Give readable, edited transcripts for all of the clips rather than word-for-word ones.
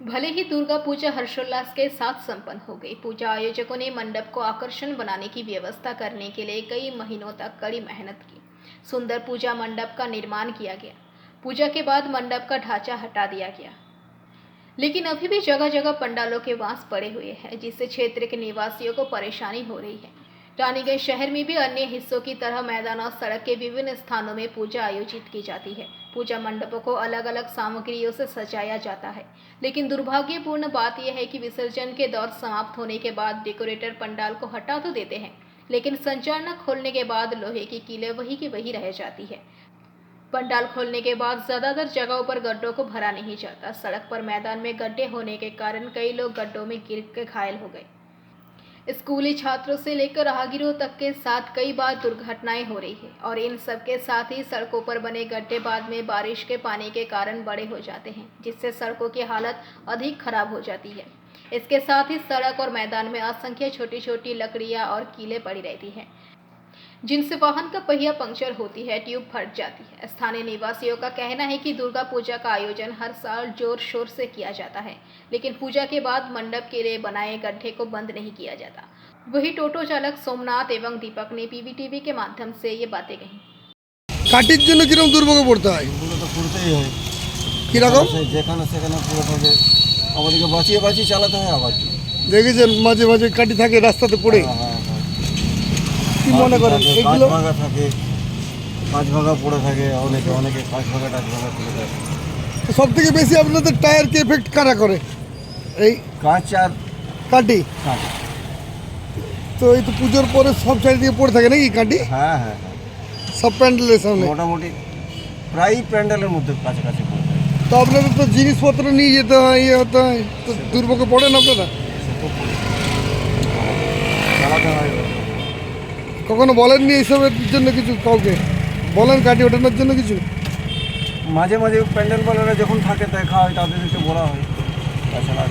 भले ही दुर्गा पूजा हर्षोल्लास के साथ संपन्न हो गई, पूजा आयोजकों ने मंडप को आकर्षण बनाने की व्यवस्था करने के लिए कई महीनों तक कड़ी मेहनत की। सुंदर पूजा मंडप का निर्माण किया गया। पूजा के बाद मंडप का ढांचा हटा दिया गया, लेकिन अभी भी जगह जगह पंडालों के वांस पड़े हुए हैं, जिससे क्षेत्र के निवासियों को परेशानी हो रही है। रानीगंज शहर में भी अन्य हिस्सों की तरह मैदान और सड़क के विभिन्न स्थानों में पूजा आयोजित की जाती है। पूजा मंडपों को अलग अलग सामग्रियों से सजाया जाता है, लेकिन दुर्भाग्यपूर्ण बात यह है कि विसर्जन के दौर समाप्त होने के बाद डेकोरेटर पंडाल को हटा तो देते हैं, लेकिन संचार न खोलने के बाद लोहे की कीलें वही की वही रह जाती है। पंडाल खोलने के बाद ज्यादातर जगहों पर गड्ढों को भरा नहीं जाता। सड़क पर मैदान में गड्ढे होने के कारण कई लोग गड्ढों में गिर के घायल हो गए। स्कूली छात्रों से लेकर राहगीरों तक के साथ कई बार दुर्घटनाएं हो रही है, और इन सब के साथ ही सड़कों पर बने गड्ढे बाद में बारिश के पानी के कारण बड़े हो जाते हैं, जिससे सड़कों की हालत अधिक खराब हो जाती है। इसके साथ ही सड़क और मैदान में असंख्य छोटी छोटी लकड़ियां और कीलें पड़ी रहती हैं, जिनसे वाहन का पहिया पंक्चर होती है, ट्यूब फट जाती है। स्थानीय निवासियों का कहना है कि दुर्गा पूजा का आयोजन हर साल जोर शोर से किया जाता है, लेकिन पूजा के बाद मंडप के लिए बनाए गड्ढे को बंद नहीं किया जाता। वही टोटो चालक सोमनाथ एवं दीपक ने पीवीटीवी के माध्यम से ये बातें कही। কাটির জন্য কিরকম দুর্ভোগে পড়তে হয়? এগুলো তো করতেই হয়। কিরকম? যেখানে সেখানে পুরোটাকে আমাদেরকে বাঁচিয়ে বাঁচিয়ে চালাতে হয়। আবার কি দেখেছেন মাঝে মাঝে কাটি থাকে রাস্তাতে পড়ে, কি মনে করেন এগুলো? কাঁচ ভাঙা থাকে, কাঁচ ভাঙা পড়ে থাকে, অনেকে অনেকে কাঁচ ভাঙা টাচ ভাঙা পড়ে থাকে। সব থেকে বেশি আপনাদের টায়ারকে এফেক্ট কারা করে? এই কাঁচ আর কাটি। কাঁচ। তো এই তো পুজোর পরে সব চারিদিকে পড়ে থাকে নাকি কাটি? হ্যাঁ হ্যাঁ হ্যাঁ, সব প্যান্ডেলের সামনে মোটামুটি প্রায় প্যান্ডেলের মধ্যে কাছাকাছি পড়ে থাকে। তো আপনাদের তো জিনিসপত্র নিয়ে যেতে হয়, ইয়ে হতে হয়, তো দুর্ভোগে পড়েন আপনারা? চালাতে হয়। কখনো বলেননি এইসবের জন্য কিছু কাউকে? বলেন কাটি ওঠানোর জন্য কিছু? মাঝে মাঝে প্যান্ডেল বালারা যখন থাকে দেখা হয়, তাদেরকে বলা হয়। তাছাড়া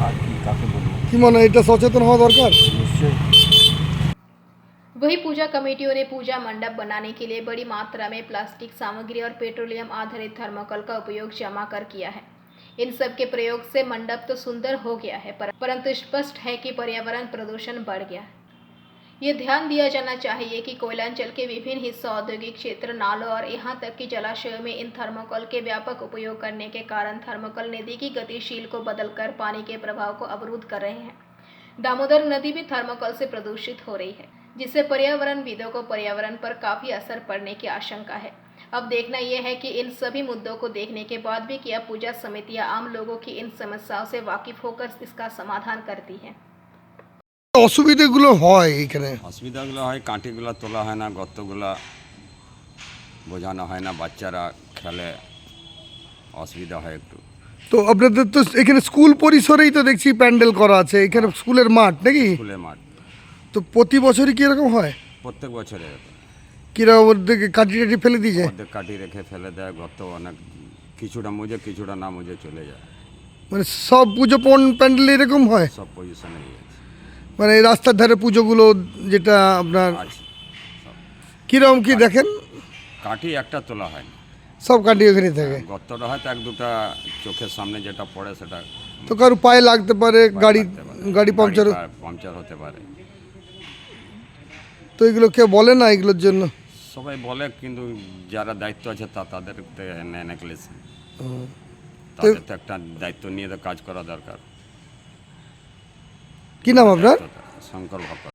আর কি কাকে বলবো? কি মনে হয় এটা সচেতন হওয়া দরকার? নিশ্চয়ই। वही पूजा कमेटियों ने पूजा मंडप बनाने के लिए बड़ी मात्रा में प्लास्टिक सामग्री और पेट्रोलियम आधारित थर्मोकोल का उपयोग जमा कर किया है। इन सब के प्रयोग से मंडप तो सुंदर हो गया है, परंतु स्पष्ट है कि पर्यावरण प्रदूषण बढ़ गया है। ये ध्यान दिया जाना चाहिए कि कोयलांचल के विभिन्न हिस्सों, औद्योगिक क्षेत्र, नालों और यहाँ तक कि जलाशयों में इन थर्मोकोल के व्यापक उपयोग करने के कारण थर्मोकोल नदी की गतिशील को बदलकर पानी के प्रवाह को अवरुद्ध कर रहे हैं। दामोदर नदी भी थर्मोकोल से प्रदूषित हो रही है, जिससे पर्यावरणविदों को पर्यावरण पर काफी असर पड़ने की आशंका है। अब देखना यह है कि इन सभी मुद्दों को देखने के बाद भी क्या पूजा समितियां आम लोगों की इन समस्याओं से वाकिफ होकर इसका समाधान करती हैं। অসুবিধাগুলো হয় এখানে? অসুবিধাগুলো হয়, কাঁটিগুলো তোলা হয় না, গর্তগুলো বোঝানো হয় না, বাচ্চারা খেলে, অসুবিধা হয় একটু। তো আপনাদের তো এখানে স্কুল পরিসরেই তো দেখছি প্যান্ডেল করা আছে, এখানে স্কুলের মাঠ নাকি? স্কুলের মাঠ। তো প্রতি বছরই কি এরকম হয়? প্রত্যেক বছরে কিরকম ওদের কাটি টাটি ফেলে দিয়ে যায়? অর্ধেক কাটি রেখে ফেলে দেয়, গর্ত অনেক, কিছুটা মুজে কিছুটা না মুজে চলে যায়। মানে সব পুজো প্যান্ডেল এরকম হয়? সব পজিশনে গিয়েছে মানে এই রাস্তার ধারে পুজোগুলো যেটা আপনার আছে সব। কিরকম কি দেখেন? কাঠি একটা তোলা হয় না, সব কাটি ওখানে থাকে। গর্তটা হয়তো এক দুটা চোখের সামনে যেটা পড়ে সেটা তো কারো পায়ে লাগতে পারে, গাড়ি পাংচার পাংচার হতে পারে। তো এগুলো কেউ বলে না এগুলোর জন্য? সবাই বলে, কিন্তু যারা দায়িত্ব আছে তাদের নেকলেস, তাদের তো একটা দায়িত্ব নিয়ে তো কাজ করা দরকার। কি নাম আপনার? শঙ্কর ভক্ত।